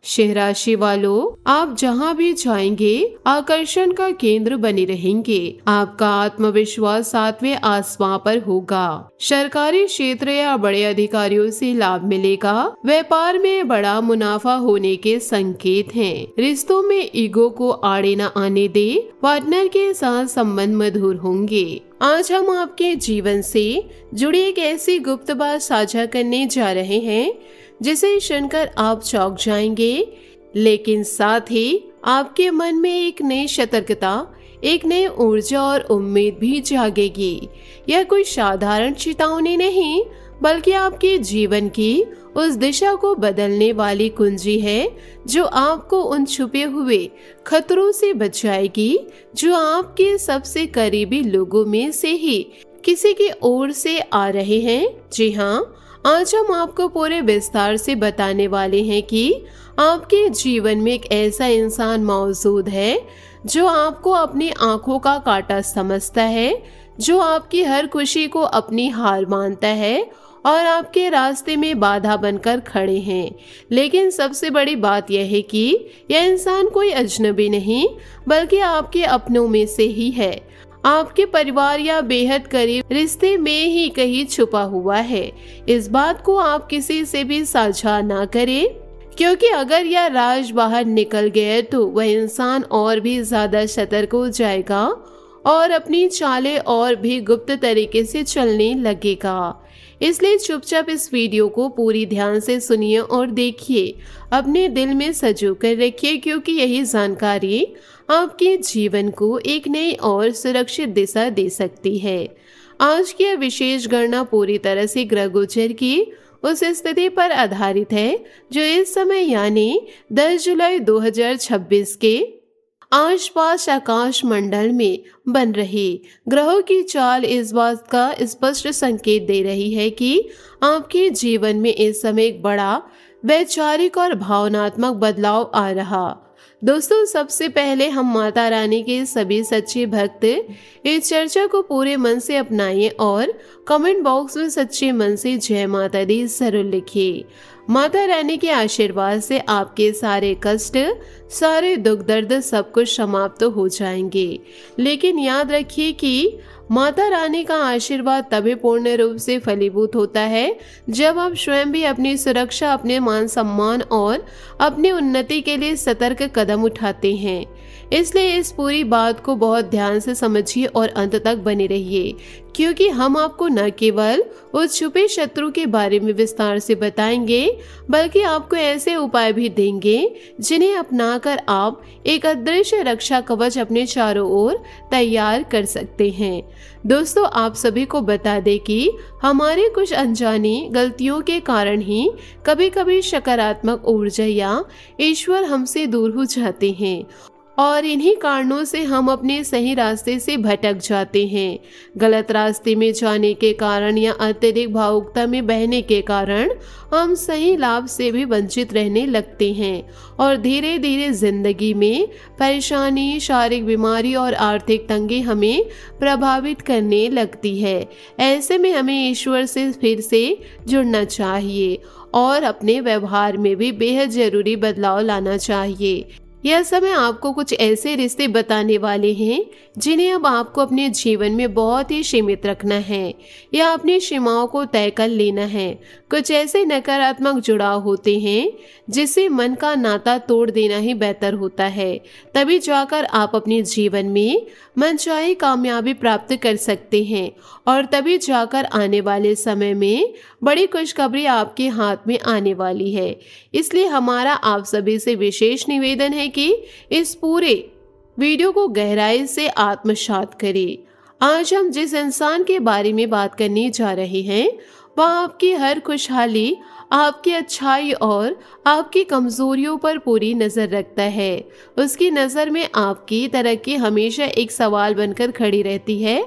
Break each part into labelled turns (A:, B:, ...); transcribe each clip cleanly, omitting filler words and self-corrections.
A: सिंह राशि वालों, आप जहां भी जाएंगे आकर्षण का केंद्र बने रहेंगे। आपका आत्मविश्वास 7वें आसमान पर होगा। सरकारी क्षेत्र या बड़े अधिकारियों से लाभ मिलेगा। व्यापार में बड़ा मुनाफा होने के संकेत हैं। रिश्तों में ईगो को आड़े न आने दे। पार्टनर के साथ संबंध मधुर होंगे। आज हम आपके जीवन से जुड़ी एक ऐसी गुप्त बात साझा करने जा रहे हैं जिसे सुनकर आप चौंक जाएंगे, लेकिन साथ ही आपके मन में एक नई सतर्कता, एक नई ऊर्जा और उम्मीद भी जागेगी। यह कोई साधारण चेतावनी नहीं, बल्कि आपके जीवन की उस दिशा को बदलने वाली कुंजी है जो आपको उन छुपे हुए खतरों से बचाएगी जो आपके सबसे करीबी लोगों में से ही किसी की ओर से आ रहे हैं। जी हाँ, आज हम आपको पूरे विस्तार से बताने वाले हैं कि आपके जीवन में एक ऐसा इंसान मौजूद है जो आपको अपनी आंखों का कांटा समझता है, जो आपकी हर खुशी को अपनी हार मानता है और आपके रास्ते में बाधा बनकर खड़े हैं। लेकिन सबसे बड़ी बात यह है कि यह इंसान कोई अजनबी नहीं, बल्कि आपके अपनों में से ही है। आपके परिवार या बेहद करीब रिश्ते में ही कहीं छुपा हुआ है। इस बात को आप किसी से भी साझा ना करें, क्योंकि अगर यह राज बाहर निकल गया तो वह इंसान और भी ज्यादा सतर्क हो जाएगा और अपनी चालें और भी गुप्त तरीके से चलने लगेगा। इसलिए चुपचाप इस वीडियो को पूरी ध्यान से सुनिए और देखिए, अपने दिल में सजो कर रखिए, क्योंकि यही जानकारी आपके जीवन को एक नई और सुरक्षित दिशा दे सकती है। आज की यह विशेष गणना पूरी तरह से ग्रह गोचर की उस स्थिति पर आधारित है जो इस समय यानी 10 जुलाई 2026 के आसपास आकाश मंडल में बन रही ग्रहों की चाल इस बात का स्पष्ट संकेत दे रही है कि आपके जीवन में इस समय एक बड़ा वैचारिक और भावनात्मक बदलाव आ रहा। दोस्तों, सबसे पहले हम माता रानी के सभी सच्चे भक्त इस चर्चा को पूरे मन से अपनाइए और कमेंट बॉक्स में सच्चे मन से जय माता दी जरूर लिखिए। माता रानी के आशीर्वाद से आपके सारे कष्ट, सारे दुख दर्द सब कुछ समाप्त हो जाएंगे। लेकिन याद रखिए कि माता रानी का आशीर्वाद तभी पूर्ण रूप से फलीभूत होता है जब आप स्वयं भी अपनी सुरक्षा, अपने मान सम्मान और अपनी उन्नति के लिए सतर्क कदम उठाते हैं। इसलिए इस पूरी बात को बहुत ध्यान से समझिए और अंत तक बने रहिए, क्योंकि हम आपको न केवल उस छुपे शत्रु के बारे में विस्तार से बताएंगे, बल्कि आपको ऐसे उपाय भी देंगे जिन्हें अपनाकर आप एक अदृश्य रक्षा कवच अपने चारों ओर तैयार कर सकते हैं। दोस्तों, आप सभी को बता दें कि हमारी कुछ अनजानी गलतियों के कारण ही कभी कभी सकारात्मक ऊर्जा या ईश्वर हमसे दूर हो जाते हैं और इन्हीं कारणों से हम अपने सही रास्ते से भटक जाते हैं। गलत रास्ते में जाने के कारण या अत्यधिक भावुकता में बहने के कारण हम सही लाभ से भी वंचित रहने लगते हैं और धीरे धीरे जिंदगी में परेशानी, शारीरिक बीमारी और आर्थिक तंगी हमें प्रभावित करने लगती है। ऐसे में हमें ईश्वर से फिर से जुड़ना चाहिए और अपने व्यवहार में भी बेहद जरूरी बदलाव लाना चाहिए। यह समय आपको कुछ ऐसे रिश्ते बताने वाले हैं जिन्हें अब आपको अपने जीवन में बहुत ही सीमित रखना है या अपनी सीमाओं को तय कर लेना है। कुछ ऐसे नकारात्मक जुड़ाव होते हैं जिससे मन का नाता तोड़ देना ही बेहतर होता है। तभी जाकर आप अपने जीवन में मनचाही कामयाबी प्राप्त कर सकते हैं और तभी जाकर आने वाले समय में बड़ी खुशखबरी आपके हाथ में आने वाली है। इसलिए हमारा आप सभी से विशेष निवेदन है कि इस पूरे वीडियो को गहराई से आत्मसात करें। आज हम जिस इंसान के बारे में बात करने जा रहे हैं वह आपकी हर खुशहाली, आपकी अच्छाई और आपकी कमजोरियों पर पूरी नजर रखता है। उसकी नजर में आपकी तरक्की हमेशा एक सवाल बनकर खड़ी रहती है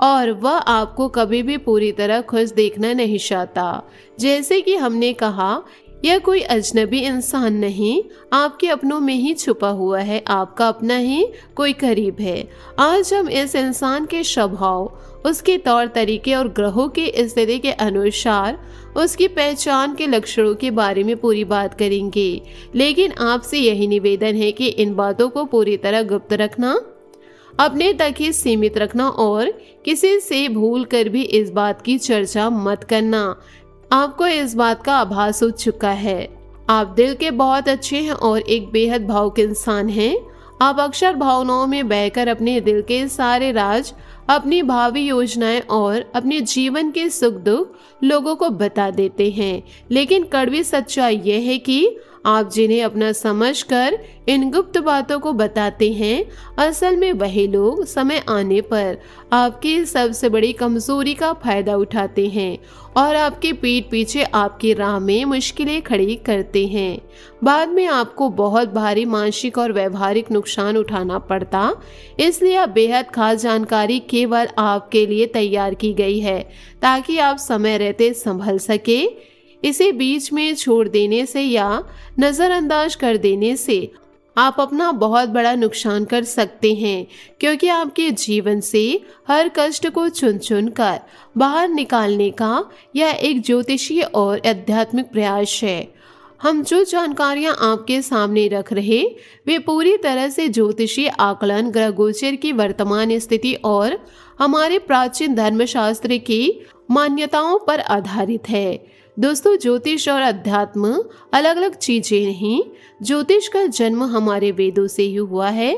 A: और वह आपको कभी भी पूरी तरह खुश देखना नहीं चाहता। जैसे कि हमने कहा, यह कोई अजनबी इंसान नहीं, आपके अपनों में ही छुपा हुआ है, आपका अपना ही कोई करीब है। आज हम इस इंसान के स्वभाव, उसके तौर तरीके और ग्रहों की स्थिति के अनुसार उसकी पहचान के लक्षणों के बारे में पूरी बात करेंगे। लेकिन आपसे यही निवेदन है कि इन बातों को पूरी तरह गुप्त रखना, अपने तक ही सीमित रखना और किसी से भूल कर भी इस बात की चर्चा मत करना। आपको इस बात का आभास हो चुका है। आप दिल के बहुत अच्छे हैं और एक बेहद भावुक इंसान हैं। आप अक्सर भावनाओं में बहकर अपने दिल के सारे राज, अपनी भावी योजनाएं और अपने जीवन के सुख दुख लोगों को बता देते हैं। लेकिन कड़वी सच्चाई यह है कि आप जिन्हें अपना समझकर इन गुप्त बातों को बताते हैं, असल में वही लोग समय आने पर आपकी सबसे बड़ी कमजोरी का फायदा उठाते हैं और आपके पीठ पीछे आपकी राह में मुश्किलें खड़ी करते हैं। बाद में आपको बहुत भारी मानसिक और व्यवहारिक नुकसान उठाना पड़ता। इसलिए अब बेहद खास जानकारी केवल आपके लिए तैयार की गई है ताकि आप समय रहते संभल सके। इसे बीच में छोड़ देने से या नजरअंदाज कर देने से आप अपना बहुत बड़ा नुकसान कर सकते हैं, क्योंकि आपके जीवन से हर कष्ट को चुन चुन कर बाहर निकालने का यह एक ज्योतिषीय और आध्यात्मिक प्रयास है। हम जो जानकारियां आपके सामने रख रहे वे पूरी तरह से ज्योतिषीय आकलन, ग्रह गोचर की वर्तमान स्थिति और हमारे प्राचीन धर्मशास्त्र की मान्यताओं पर आधारित है। दोस्तों, ज्योतिष और अध्यात्म अलग अलग चीजें नहीं। ज्योतिष का जन्म हमारे वेदों से ही हुआ है।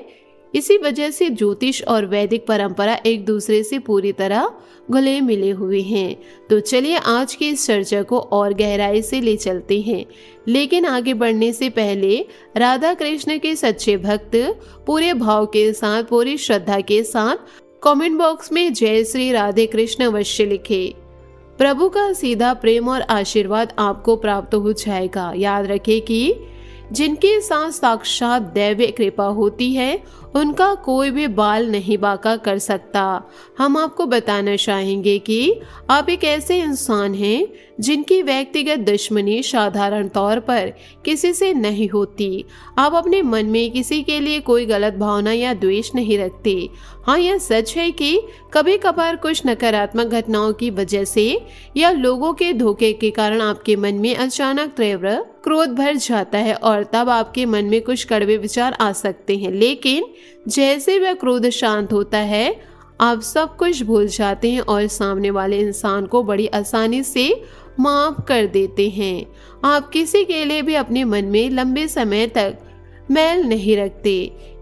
A: इसी वजह से ज्योतिष और वैदिक परंपरा एक दूसरे से पूरी तरह घुले मिले हुए हैं। तो चलिए आज की इस चर्चा को और गहराई से ले चलते हैं। लेकिन आगे बढ़ने से पहले राधा कृष्ण के सच्चे भक्त पूरे भाव के साथ, पूरी श्रद्धा के साथ कमेंट बॉक्स में जय श्री राधे कृष्ण अवश्य लिखे। प्रभु का सीधा प्रेम और आशीर्वाद आपको प्राप्त हो जाएगा। याद रखें कि जिनके साथ साक्षात दैवीय कृपा होती है उनका कोई भी बाल नहीं बांका कर सकता। हम आपको बताना चाहेंगे कि आप एक ऐसे इंसान हैं जिनकी व्यक्तिगत दुश्मनी साधारण तौर पर किसी से नहीं होती। आप अपने मन में किसी के लिए कोई गलत भावना या द्वेष नहीं रखते। हाँ, यह सच है कि कभी कभार कुछ नकारात्मक घटनाओं की वजह से या लोगों के धोखे के कारण आपके मन में अचानक तीव्र क्रोध भर जाता है और तब आपके मन में कुछ कड़वे विचार आ सकते हैं। लेकिन जैसे वह क्रोध शांत होता है, आप सब कुछ भूल जाते हैं और सामने वाले इंसान को बड़ी आसानी से माफ कर देते हैं। आप किसी के लिए भी अपने मन में लंबे समय तक मैल नहीं रखते।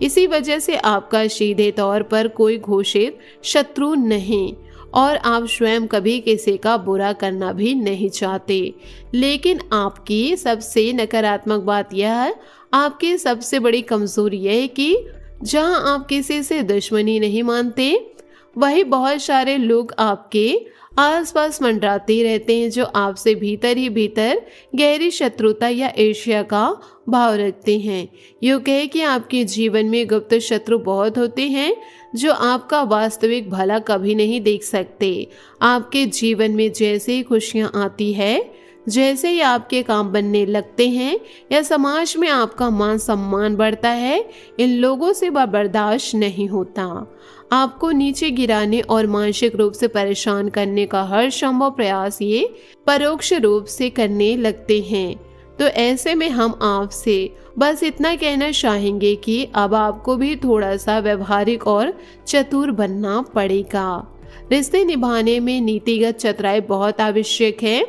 A: इसी वजह से आपका सीधे तौर पर कोई घोषित शत्रु नहीं और आप स्वयं कभी किसी का बुरा करना भी नहीं चाहते। लेकिन आपकी सबसे नकारात्मक बात यह है, आपकी सबसे बड़ी कमजोरी यह है कि जहां आप किसी से दुश्मनी नहीं मानते, वही बहुत सारे लोग आपके आसपास मंडराते रहते हैं जो आपसे भीतर ही भीतर गहरी शत्रुता या ईर्ष्या का भाव रखते हैं। यूँ कहे कि आपके जीवन में गुप्त शत्रु बहुत होते हैं जो आपका वास्तविक भला कभी नहीं देख सकते। आपके जीवन में जैसे ही खुशियाँ आती है, जैसे ही आपके काम बनने लगते हैं या समाज में आपका मान सम्मान बढ़ता है, इन लोगों से बर्दाश्त नहीं होता। आपको नीचे गिराने और मानसिक रूप से परेशान करने का हर संभव प्रयास ये परोक्ष रूप से करने लगते हैं। तो ऐसे में हम आपसे बस इतना कहना चाहेंगे कि अब आपको भी थोड़ा सा व्यवहारिक और चतुर बनना पड़ेगा। रिश्ते निभाने में नीतिगत चतुराई बहुत आवश्यक है,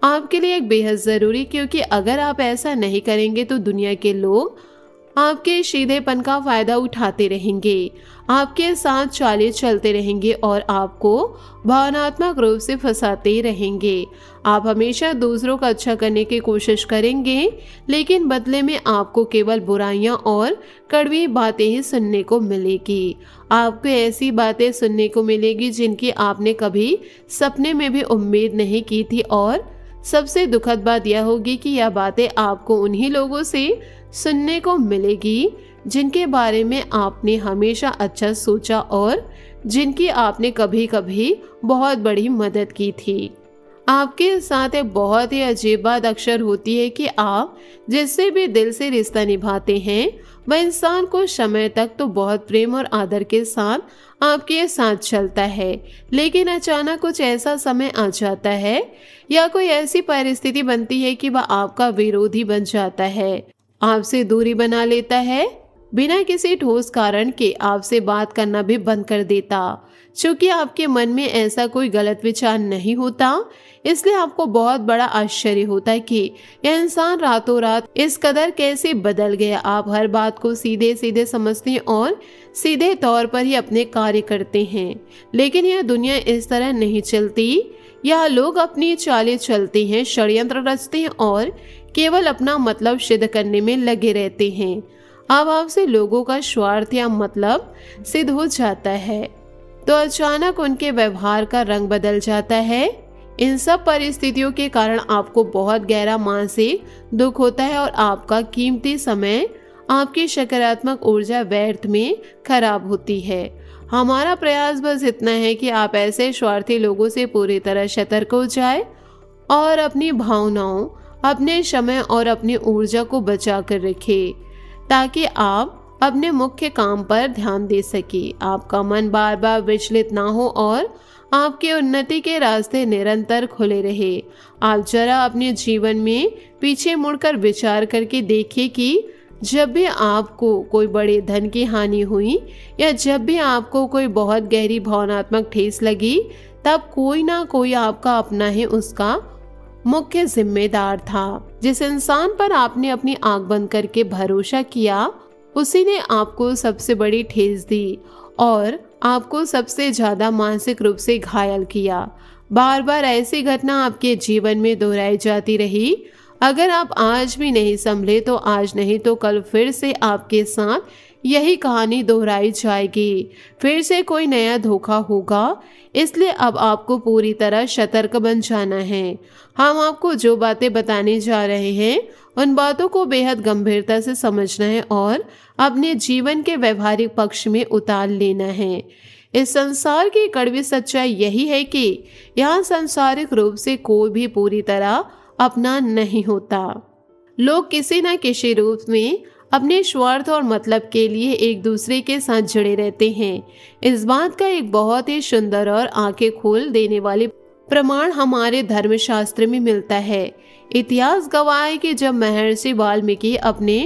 A: आपके लिए एक बेहद जरूरी, क्योंकि अगर आप ऐसा नहीं करेंगे तो दुनिया के लोग आपके सीधेपन का फायदा उठाते रहेंगे, आपके साथ चालें चलते रहेंगे और आपको भावनात्मक रूप से फंसाते रहेंगे। आप हमेशा दूसरों का अच्छा करने की कोशिश करेंगे, लेकिन बदले में आपको केवल बुराइयां और कड़वी बातें ही सुनने को मिलेगी। आपको ऐसी बातें सुनने को मिलेगी जिनकी आपने कभी सपने में भी उम्मीद नहीं की थी, और सबसे दुखद बात यह होगी कि यह बातें आपको उन्हीं लोगों से सुनने को मिलेगी जिनके बारे में आपने हमेशा अच्छा सोचा और जिनकी आपने कभी कभी बहुत बड़ी मदद की थी। आपके साथ एक बहुत ही अजीब बात अक्सर होती है कि आप जिससे भी दिल से रिश्ता निभाते हैं वह इंसान कुछ समय तक तो बहुत प्रेम और आदर के साथ आपके साथ चलता है, लेकिन अचानक कुछ ऐसा समय आ जाता है या कोई ऐसी परिस्थिति बनती है कि वह आपका विरोधी बन जाता है, आपसे दूरी बना लेता है, बिना किसी ठोस कारण के आपसे बात करना भी बंद कर देता। चूंकि आपके मन में ऐसा कोई गलत विचार नहीं होता, इसलिए आपको बहुत बड़ा आश्चर्य होता है कि यह इंसान रातों रात इस कदर कैसे बदल गया। आप हर बात को सीधे सीधे समझते हैं और सीधे तौर पर ही अपने कार्य करते हैं, लेकिन यह दुनिया इस तरह नहीं चलती। यह लोग अपनी चालें चलते हैं, षड्यंत्र रचते हैं और केवल अपना मतलब सिद्ध करने में लगे रहते हैं। अब आपसे लोगों का स्वार्थ या मतलब सिद्ध हो जाता है तो अचानक उनके व्यवहार का रंग बदल जाता है। इन सब परिस्थितियों के कारण आपको बहुत गहरा मानसिक दुख होता है और आपका कीमती समय, आपकी सकारात्मक ऊर्जा व्यर्थ में खराब होती है। हमारा प्रयास बस इतना है कि आप ऐसे स्वार्थी लोगों से पूरी तरह सतर्क हो जाए और अपनी भावनाओं, अपने समय और अपनी ऊर्जा को बचा कर रखें ताकि आप अपने मुख्य काम पर ध्यान दे सके, आपका मन बार बार विचलित ना हो और आपके उन्नति के रास्ते निरंतर खुले रहे। आप जरा अपने जीवन में पीछे मुड़कर विचार करके देखिए कि जब भी आपको कोई बड़े धन की हानि हुई या जब भी आपको कोई बहुत गहरी भावनात्मक ठेस लगी, तब कोई ना कोई आपका अपना ही उसका मुख्य जिम्मेदार था। जिस इंसान पर आपने अपनी आंख बंद करके भरोसा किया, उसी ने आपको सबसे बड़ी ठेस दी और आपको सबसे ज्यादा मानसिक रूप से घायल किया। बार बार ऐसी घटना आपके जीवन में दोहराई जाती रही। अगर आप आज भी नहीं संभले तो आज नहीं तो कल फिर से आपके साथ यही कहानी दोहराई जाएगी, फिर से कोई नया धोखा होगा। इसलिए अब आपको पूरी तरह सतर्क बन जाना है। हम आपको जो बातें बताने जा रहे हैं उन बातों को बेहद गंभीरता से समझना है और अपने जीवन के व्यवहारिक पक्ष में उतार लेना है। इस संसार की कड़वी सच्चाई यही है कि यहाँ सांसारिक रूप से कोई भी पूरी तरह अपना नहीं होता। लोग किसी न किसी रूप में अपने स्वार्थ और मतलब के लिए एक दूसरे के साथ जुड़े रहते हैं। इस बात का एक बहुत ही सुंदर और आंखें खोल देने वाले प्रमाण हमारे धर्मशास्त्र में मिलता है। इतिहास गवाह है कि जब महर्षि वाल्मीकि अपने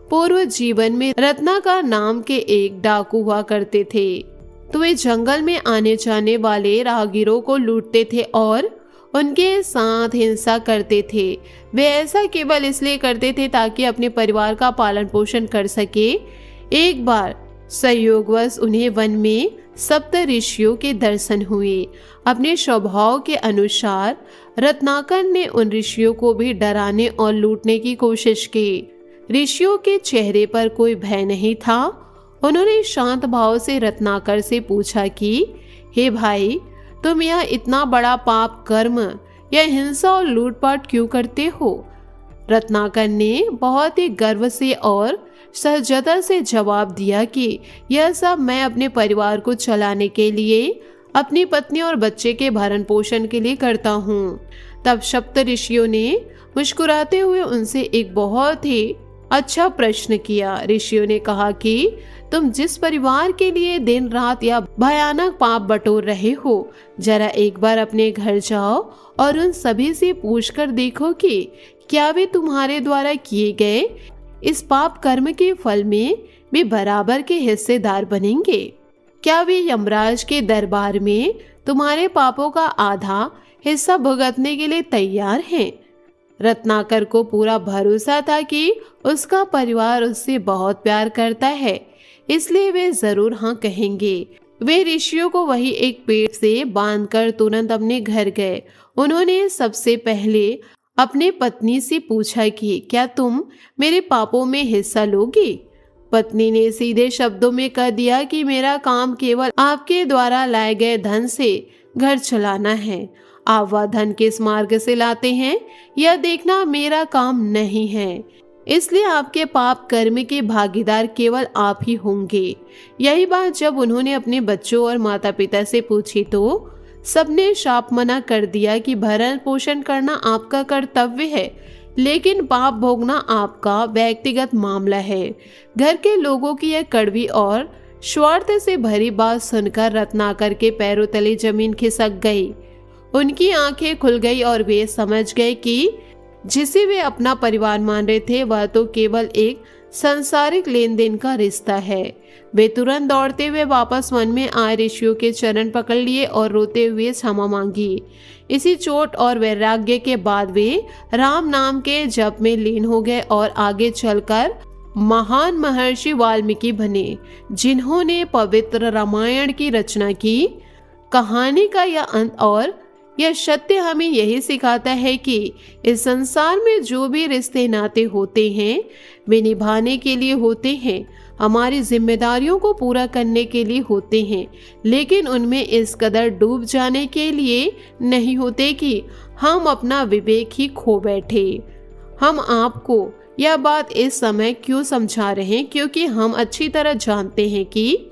A: पूर्व जीवन में रत्नाकर नाम के एक डाकू हुआ करते थे, तो वे जंगल में आने जाने वाले राहगीरों को लूटते थे और उनके साथ हिंसा करते थे। वे ऐसा केवल इसलिए करते थे ताकि अपने परिवार का पालन पोषण कर सके। एक बार संयोगवश उन्हें वन में सप्त ऋषियों के दर्शन हुए। अपने स्वभाव के अनुसार रत्नाकर ने उन ऋषियों को भी डराने और लूटने की कोशिश की। ऋषियों के चेहरे पर कोई भय नहीं था। उन्होंने शांत भाव से रत्नाकर से पूछा कि हे भाई, तुम यह इतना बड़ा पाप कर्म या हिंसा और लूटपाट क्यों करते हो? रत्नाकर ने बहुत ही गर्व से और सहजता से जवाब दिया कि यह सब मैं अपने परिवार को चलाने के लिए, अपनी पत्नी और बच्चे के भरण पोषण के लिए करता हूँ। तब सप्त ऋषियों ने मुस्कुराते हुए उनसे एक बहुत ही अच्छा प्रश्न किया। ऋषियों ने कहा कि तुम जिस परिवार के लिए दिन रात या भयानक पाप बटोर रहे हो, जरा एक बार अपने घर जाओ और उन सभी से पूछकर देखो कि क्या वे तुम्हारे द्वारा किए गए इस पाप कर्म के फल में भी बराबर के हिस्सेदार बनेंगे। क्या वे यमराज के दरबार में तुम्हारे पापों का आधा हिस्सा भुगतने के लिए तैयार हैं? रत्नाकर को पूरा भरोसा था कि उसका परिवार उससे बहुत प्यार करता है, इसलिए वे जरूर हाँ कहेंगे। वे ऋषियों को वही एक पेड़ से बांधकर तुरंत अपने घर गए। उन्होंने सबसे पहले अपने पत्नी से पूछा कि क्या तुम मेरे पापों में हिस्सा लोगी? पत्नी ने सीधे शब्दों में कह दिया कि मेरा काम केवल आपके द्वारा लाए गए धन से घर चलाना है। आप वह धन किस मार्ग से लाते हैं यह देखना मेरा काम नहीं है, इसलिए आपके पाप कर्म के भागीदार केवल आप ही होंगे। यही बात जब उन्होंने अपने बच्चों और माता पिता से पूछी तो सबने साफ मना कर दिया कि भरण पोषण करना आपका कर्तव्य है, लेकिन पाप भोगना आपका व्यक्तिगत मामला है। घर के लोगों की यह कड़वी और स्वार्थ से भरी बात सुनकर रत्नाकर के पैरों तले जमीन खिसक गई। उनकी आंखें खुल गई और वे समझ गए कि जिसे वे अपना परिवार मान रहे थे वह तो केवल एक सांसारिक लेन देन का रिश्ता है। वे तुरंत दौड़ते हुए वापस वन में आए ऋषियों के चरण पकड़ लिए और रोते हुए क्षमा मांगी। इसी चोट और वैराग्य के बाद वे राम नाम के जप में लीन हो गए और आगे चलकर महान महर्षि वाल्मीकि बने, जिन्होंने पवित्र रामायण की रचना की। कहानी का यह अंत और यह सत्य हमें यही सिखाता है कि इस संसार में जो भी रिश्ते नाते होते हैं वे निभाने के लिए होते हैं, हमारी जिम्मेदारियों को पूरा करने के लिए होते हैं, लेकिन उनमें इस कदर डूब जाने के लिए नहीं होते कि हम अपना विवेक ही खो बैठे। हम आपको यह बात इस समय क्यों समझा रहे हैं, क्योंकि हम अच्छी तरह जानते हैं कि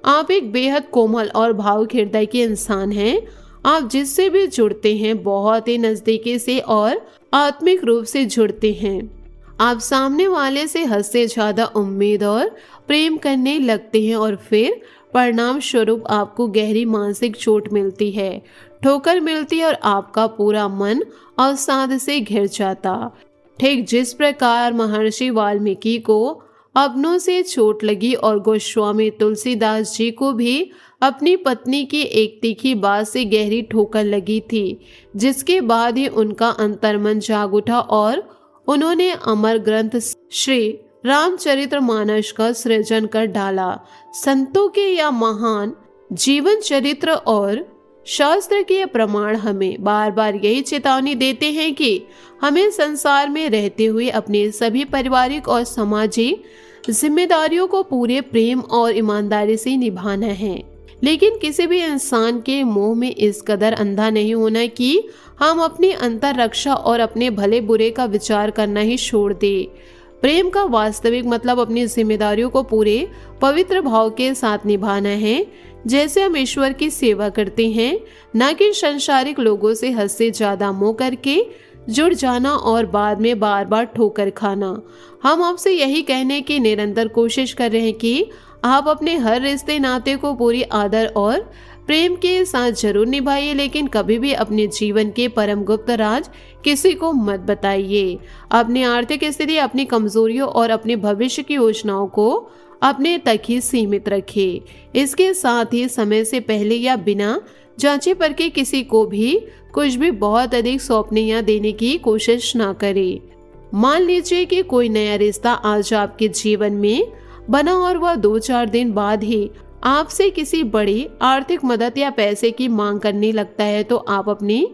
A: आप एक बेहद कोमल और भावुक हृदय के इंसान हैं। आप जिससे भी जुड़ते हैं बहुत ही नजदीकी से और आत्मिक रूप से जुड़ते हैं। आप सामने वाले से हद से ज्यादा उम्मीद और प्रेम करने लगते हैं और फिर परिणाम स्वरूप आपको गहरी मानसिक चोट मिलती है, ठोकर मिलती है और आपका पूरा मन अवसाद से घिर जाता। ठीक जिस प्रकार महर्षि वाल्मीकि को अपनों से चोट लगी और गोस्वामी तुलसीदास जी को भी अपनी पत्नी की एक तीखी बात से गहरी ठोकर लगी थी, जिसके बाद ही उनका अंतर्मन जाग उठा और उन्होंने अमर ग्रंथ श्री रामचरितमानस का सृजन कर डाला। संतों के यह महान जीवन चरित्र और शास्त्र के प्रमाण हमें बार बार यही चेतावनी देते हैं कि हमें संसार में रहते हुए अपने सभी पारिवारिक और सामाजिक जिम्मेदारियों को पूरे प्रेम और ईमानदारी से निभाना है, लेकिन किसी भी इंसान के मोह में इस कदर अंधा नहीं होना कि हम अपनी अंतर रक्षा और अपने भले बुरे का विचार करना ही छोड़ दे। प्रेम का वास्तविक मतलब अपनी जिम्मेदारियों को पूरे पवित्र भाव के साथ निभाना है, जैसे हम ईश्वर की सेवा करते हैं, न कि संसारिक लोगों से हद से ज्यादा मोह करके जुड़ जाना और बाद में बार बार ठोकर खाना। हम आपसे यही कहने की निरंतर कोशिश कर रहे हैं कि आप अपने हर रिश्ते नाते को पूरी आदर और प्रेम के साथ जरूर निभाइए, लेकिन कभी भी अपने जीवन के परम गुप्त राज किसी को मत बताइए। अपनी आर्थिक स्थिति, अपनी कमजोरियों और अपने भविष्य की योजनाओं को अपने तक ही सीमित रखें। इसके साथ ही समय से पहले या बिना जांचे परखे किसी को भी कुछ भी बहुत अधिक सौंपने या देने की कोशिश ना करें। मान लीजिए कि कोई नया रिश्ता आज आपके जीवन में बना और वह 2-4 दिन बाद ही आपसे किसी बड़ी आर्थिक मदद या पैसे की मांग करने लगता है, तो आप अपनी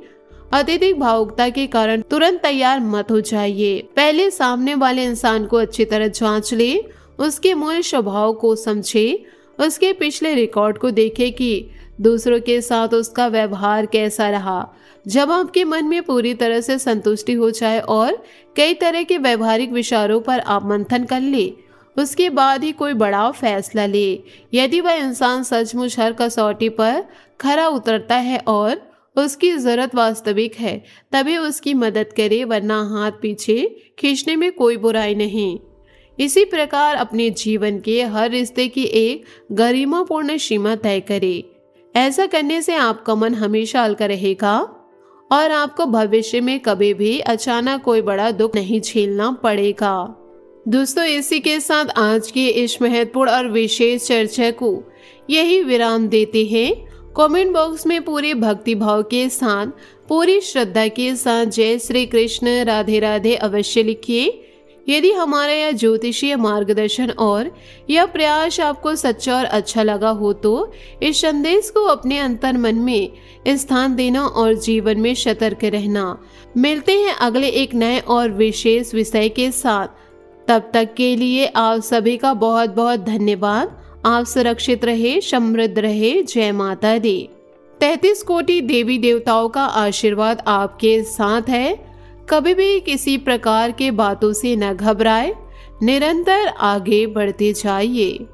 A: अत्यधिक भावुकता के कारण तुरंत तैयार मत हो जाइए। पहले सामने वाले इंसान को अच्छी तरह जांच ले, उसके मूल स्वभाव को समझे, उसके पिछले रिकॉर्ड को देखे कि दूसरों के साथ उसका व्यवहार कैसा रहा। जब आपके मन में पूरी तरह से संतुष्टि हो जाए और कई तरह के व्यवहारिक विचारों पर आप मंथन कर ले, उसके बाद ही कोई बड़ा फैसला ले। यदि वह इंसान सचमुच हर कसौटी पर खरा उतरता है और उसकी जरूरत वास्तविक है, तभी उसकी मदद करे, वरना हाथ पीछे खींचने में कोई बुराई नहीं। इसी प्रकार अपने जीवन के हर रिश्ते की एक गरिमापूर्ण सीमा तय करे। ऐसा करने से आपका मन हमेशा हल्का रहेगा और आपको भविष्य में कभी भी अचानक कोई बड़ा दुख नहीं झेलना पड़ेगा। दोस्तों, इसी के साथ आज की इस महत्वपूर्ण और विशेष चर्चा को यही विराम देते हैं। कमेंट बॉक्स में पूरे भक्ति भाव के साथ, पूरी श्रद्धा के साथ जय श्री कृष्ण, राधे राधे अवश्य लिखिए। यदि हमारा यह ज्योतिषीय मार्गदर्शन और यह प्रयास आपको सच्चा और अच्छा लगा हो तो इस संदेश को अपने अंतर मन में स्थान देना और जीवन में सतर्क रहना। मिलते हैं अगले एक नए और विशेष विषय के साथ। तब तक के लिए आप सभी का बहुत बहुत धन्यवाद। आप सुरक्षित रहे, समृद्ध रहे। जय माता दी। 33 कोटि देवी देवताओं का आशीर्वाद आपके साथ है। कभी भी किसी प्रकार के बातों से न घबराए, निरंतर आगे बढ़ते जाइए।